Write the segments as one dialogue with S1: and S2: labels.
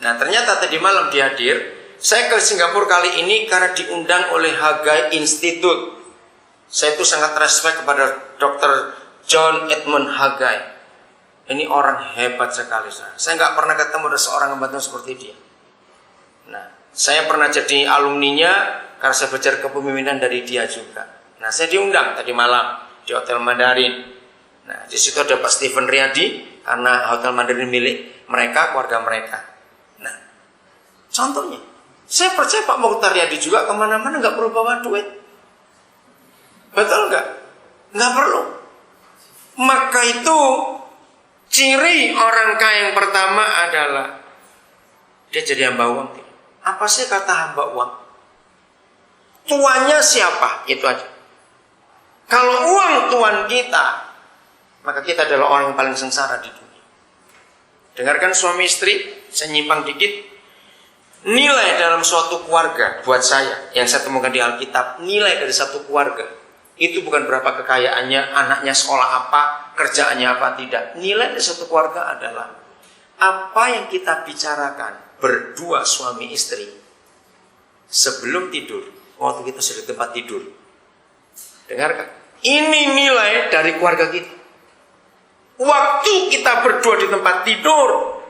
S1: Nah ternyata tadi malam dia hadir. Saya ke Singapura kali ini karena diundang oleh Hagai Institute. Saya itu sangat respect kepada Dr. John Edmund Hagai. Ini orang hebat sekali. Saya nggak pernah ketemu ada seorang yang bantu seperti dia. Nah, saya pernah jadi alumninya karena saya belajar kepemimpinan dari dia juga. Nah, saya diundang tadi malam di Hotel Mandarin. Nah, di situ ada Pak Stephen Riyadi karena Hotel Mandarin milik mereka, keluarga mereka. Nah, contohnya, saya percaya Pak Mokhtar Riyadi juga kemana-mana nggak perlu bawa duit. Betul nggak? Nggak perlu. Maka itu ciri orang kaya yang pertama adalah dia jadi hamba uang. Apa sih kata hamba uang? Tuannya siapa? Itu aja. Kalau uang tuan kita, maka kita adalah orang yang paling sengsara di dunia. Dengarkan suami istri, saya nyimpang dikit. Nilai dalam suatu keluarga buat saya yang saya temukan di Alkitab, nilai dari satu keluarga itu bukan berapa kekayaannya, anaknya sekolah apa, kerjaannya apa, tidak. Nilai dari suatu keluarga adalah apa yang kita bicarakan berdua suami istri sebelum tidur, waktu kita sudah di tempat tidur. Dengarkan, ini nilai dari keluarga kita. Waktu kita berdua di tempat tidur,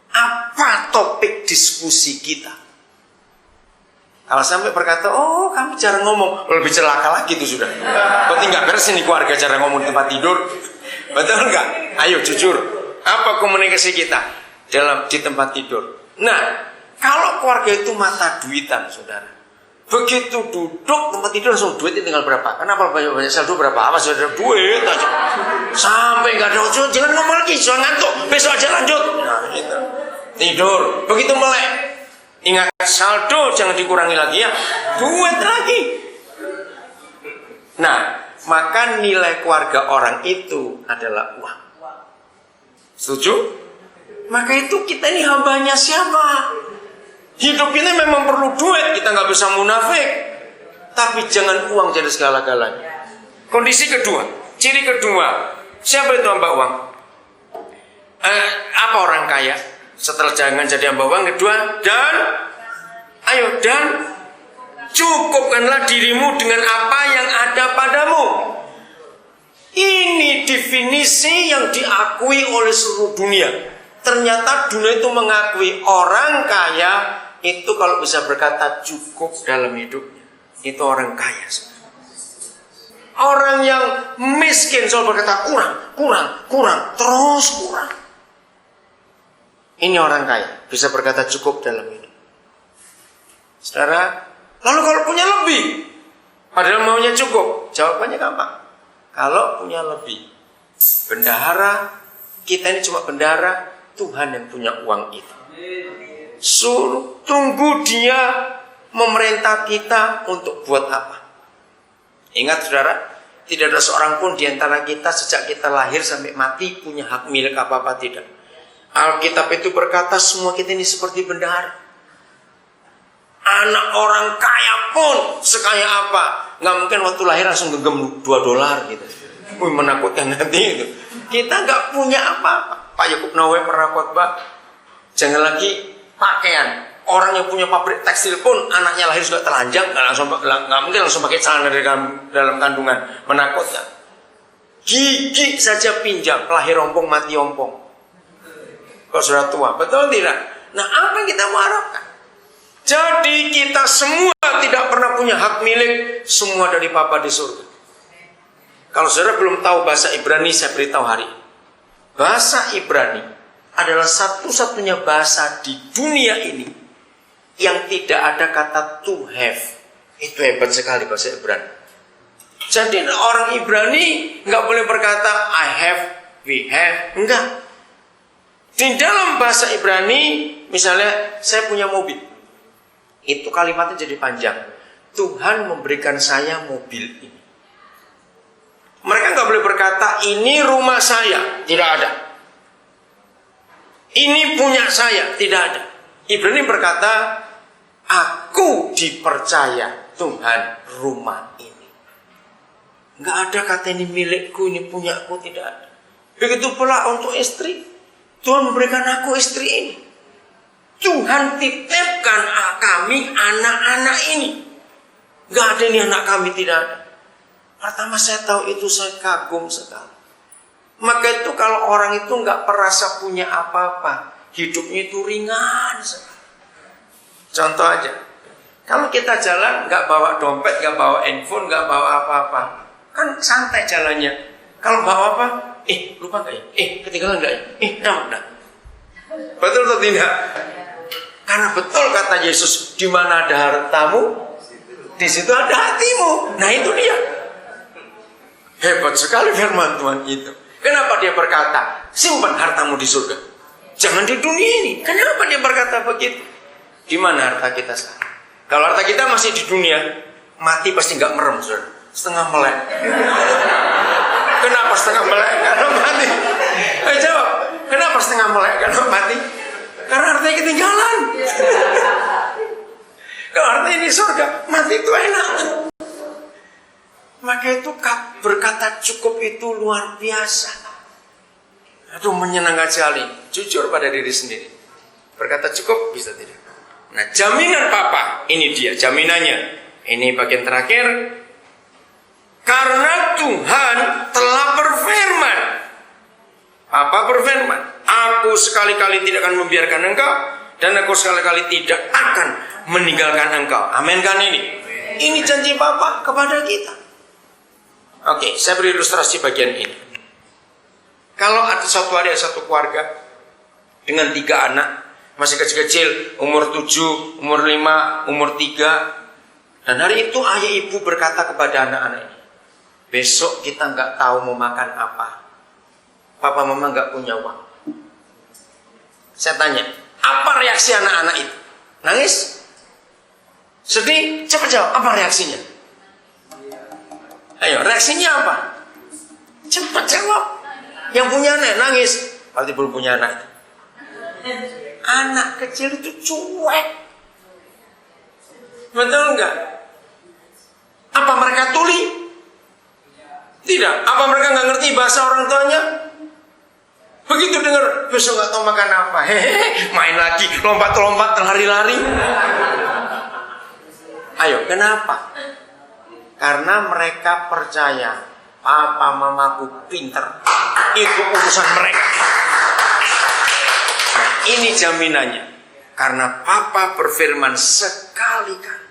S1: apa topik diskusi kita? Kalau sampai berkata, oh kamu jarang ngomong, lebih celaka lagi itu sudah. Berarti nggak beres ini keluarga cara ngomong di tempat tidur. Betul nggak? Ayo jujur, apa komunikasi kita di tempat tidur? Nah, kalau keluarga itu mata duitan, saudara. Begitu duduk tempat tidur langsung duitnya tinggal berapa? Kenapa banyak saldo berapa? Apa sudah duit aja? Sampai nggak ada ujung, jangan ngomong lagi, jangan ngantuk, besok aja lanjut. Nah, gitu. Tidur, begitu melek. Ingat, saldo jangan dikurangi lagi ya, duit lagi. Nah, maka nilai keluarga orang itu adalah uang. Setuju? Maka itu kita ini hambanya siapa? Hidup ini memang perlu duit, kita nggak bisa munafik. Tapi jangan uang jadi segala-galanya. Kondisi kedua, ciri kedua, siapa itu hamba uang? Apa orang kaya? Setelah jangan jadi hamba uang, kedua, dan cukupkanlah dirimu dengan apa yang ada padamu. Ini definisi yang diakui oleh seluruh dunia. Ternyata dunia itu mengakui orang kaya itu kalau bisa berkata cukup dalam hidupnya, itu orang kaya. Orang yang miskin selalu berkata kurang, terus kurang. Ini orang kaya, bisa berkata cukup dalam hidup. Saudara, lalu kalau punya lebih, padahal maunya cukup, jawabannya gampang. Kalau punya lebih, bendahara, kita ini cuma bendahara, Tuhan yang punya uang itu. Suruh tunggu dia memerintah kita untuk buat apa. Ingat saudara, tidak ada seorang pun di antara kita sejak kita lahir sampai mati punya hak milik apa-apa, tidak. Alkitab itu berkata semua kita ini seperti bendahara. Anak orang kaya pun sekaya apa, nggak mungkin waktu lahir langsung genggam $2 gitu. Menakutkan nanti itu. Kita nggak punya apa-apa. Pak Yakub Nawawi pernah khotbah, jangan lagi pakaian. Orang yang punya pabrik tekstil pun anaknya lahir sudah telanjang, nggak mungkin langsung pakai celana dari dalam kandungan. Menakutkan. Gigi saja pinjam, lahir ompong mati ompong. Kalau sudah tua, betul tidak? Nah, apa yang kita mau harapkan? Jadi kita semua tidak pernah punya hak milik, semua dari Bapa di surga. Kalau saudara belum tahu bahasa Ibrani, saya beritahu hari ini. Bahasa Ibrani adalah satu-satunya bahasa di dunia ini yang tidak ada kata to have. Itu hebat sekali bahasa Ibrani. Jadi orang Ibrani nggak boleh berkata I have, we have, enggak. Di dalam bahasa Ibrani, misalnya saya punya mobil, itu kalimatnya jadi panjang. Tuhan memberikan saya mobil ini. Mereka nggak boleh berkata ini rumah saya, tidak ada. Ini punya saya, tidak ada. Ibrani berkata, aku dipercaya Tuhan rumah ini. Nggak ada kata ini milikku, ini punyaku, tidak ada. Begitu pula untuk istri. Tuhan memberikan aku istri ini. Tuhan titipkan kami anak-anak ini. Gak ada nih anak kami, tidak ada. Pertama saya tahu itu, saya kagum sekali. Maka itu kalau orang itu gak merasa punya apa-apa, hidupnya itu ringan sekali. Contoh aja, kalau kita jalan gak bawa dompet, gak bawa handphone, gak bawa apa-apa, kan santai jalannya. Kalau bawa apa? Lupa gak ya? Ketinggalan gak ya? Enggak. Betul atau tidak? Karena betul kata Yesus, di mana ada hartamu, di situ ada hatimu. Nah itu dia. Hebat sekali firman Tuhan itu. Kenapa dia berkata, simpan hartamu di surga, jangan di dunia ini? Kenapa dia berkata begitu? Di mana harta kita sekarang? Kalau harta kita masih di dunia, mati pasti nggak merem, saudara. Setengah melek. Kenapa setengah melek? Karena mati. Jawab. Kenapa setengah melek? Karena mati. Karena hartanya ketinggalan. Kalau hartanya di surga, mati itu enak. Maka itu berkata cukup itu luar biasa. Aduh, menyenangkan sekali. Jujur pada diri sendiri. Berkata cukup, bisa tidak. Nah, jaminan Papa, ini dia jaminannya. Ini bagian terakhir. Karena Tuhan telah berfirman. Papa berfirman, aku sekali-kali tidak akan membiarkan engkau, dan aku sekali-kali tidak akan meninggalkan engkau. Amin kan ini? Ini janji Papa kepada kita. Oke, saya beri ilustrasi bagian ini. Kalau ada satu hari ada satu keluarga dengan 3 anak, masih kecil-kecil, umur 7, umur 5, umur 3. Dan hari itu ayah ibu berkata kepada anak-anak ini, besok kita nggak tahu mau makan apa. Papa mama nggak punya uang. Saya tanya, apa reaksi anak-anak itu? Nangis? Sedih? Cepat jawab, apa reaksinya? Ayo, reaksinya apa? Cepat jawab. Yang punya anak nangis, berarti belum punya anak. Anak kecil itu cuek. Betul enggak? Apa mereka tuli? Tidak. Apa mereka nggak ngerti bahasa orang tuanya? Begitu dengar besok nggak tahu makan apa, hehehe, main lagi, lompat-lompat, lari-lari. Ayo, kenapa? Karena mereka percaya papa mamaku pinter, itu urusan mereka. Nah, ini jaminannya. Karena Papa berfirman sekali-kali,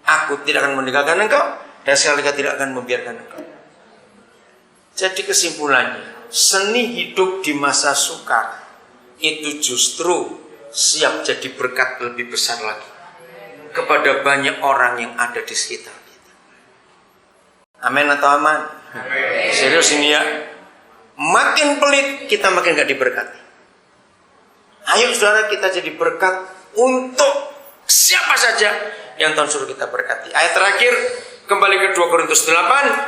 S1: aku tidak akan meninggalkan engkau, dan sekali-kali tidak akan membiarkan engkau. Jadi kesimpulannya, seni hidup di masa sukar itu justru siap jadi berkat lebih besar lagi kepada banyak orang yang ada di sekitar kita. Amin atau aman? Amin. Serius ini ya. Makin pelit kita makin gak diberkati. Ayo saudara, kita jadi berkat untuk siapa saja yang Tuhan suruh kita berkati. Ayat terakhir kembali ke 2 Korintus 8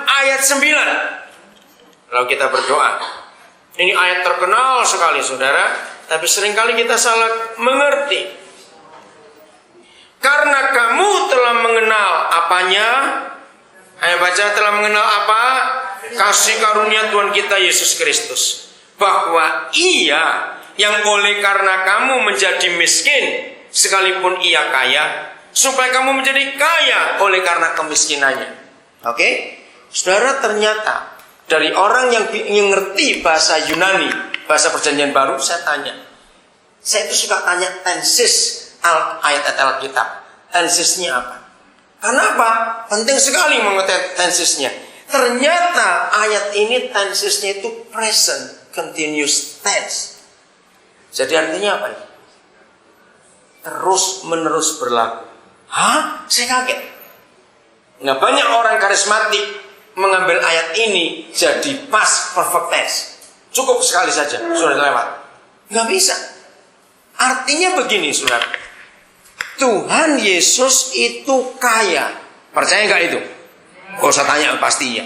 S1: ayat 9. Lalu kita berdoa. Ini ayat terkenal sekali saudara, tapi seringkali kita salah mengerti. Karena kamu telah mengenal apanya? Ayo baca, telah mengenal apa? Kasih karunia Tuhan kita Yesus Kristus. Bahwa Ia yang oleh karena kamu menjadi miskin, sekalipun Ia kaya, supaya kamu menjadi kaya oleh karena kemiskinannya. Oke? Saudara, ternyata dari orang yang ngerti bahasa Yunani, bahasa Perjanjian Baru, saya tanya. Saya itu suka tanya tenses ayat-ayat Alkitab. Tensesnya apa? Kenapa? Penting sekali mengetahui tensesnya. Ternyata ayat ini tensesnya itu present continuous tense. Jadi artinya apa ini? Terus menerus berlaku. Hah? Saya kaget. Nah, banyak orang karismatik mengambil ayat ini jadi past perfect tense. Cukup sekali saja, sudah lewat. Nggak bisa. Artinya begini, saudara. Tuhan Yesus itu kaya. Percaya nggak itu? Gak usah tanya, pastinya.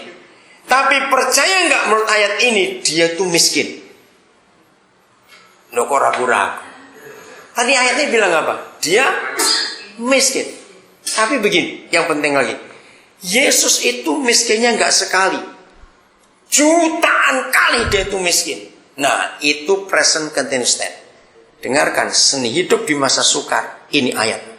S1: Tapi percaya nggak menurut ayat ini dia tuh miskin? Kok ragu-ragu? Tadi ayatnya bilang apa? Dia miskin. Tapi begini, yang penting lagi. Yesus itu miskinnya nggak sekali. Jutaan kali dia itu miskin. Nah, itu present continuous tense. Dengarkan seni hidup di masa sukar. Ini ayat.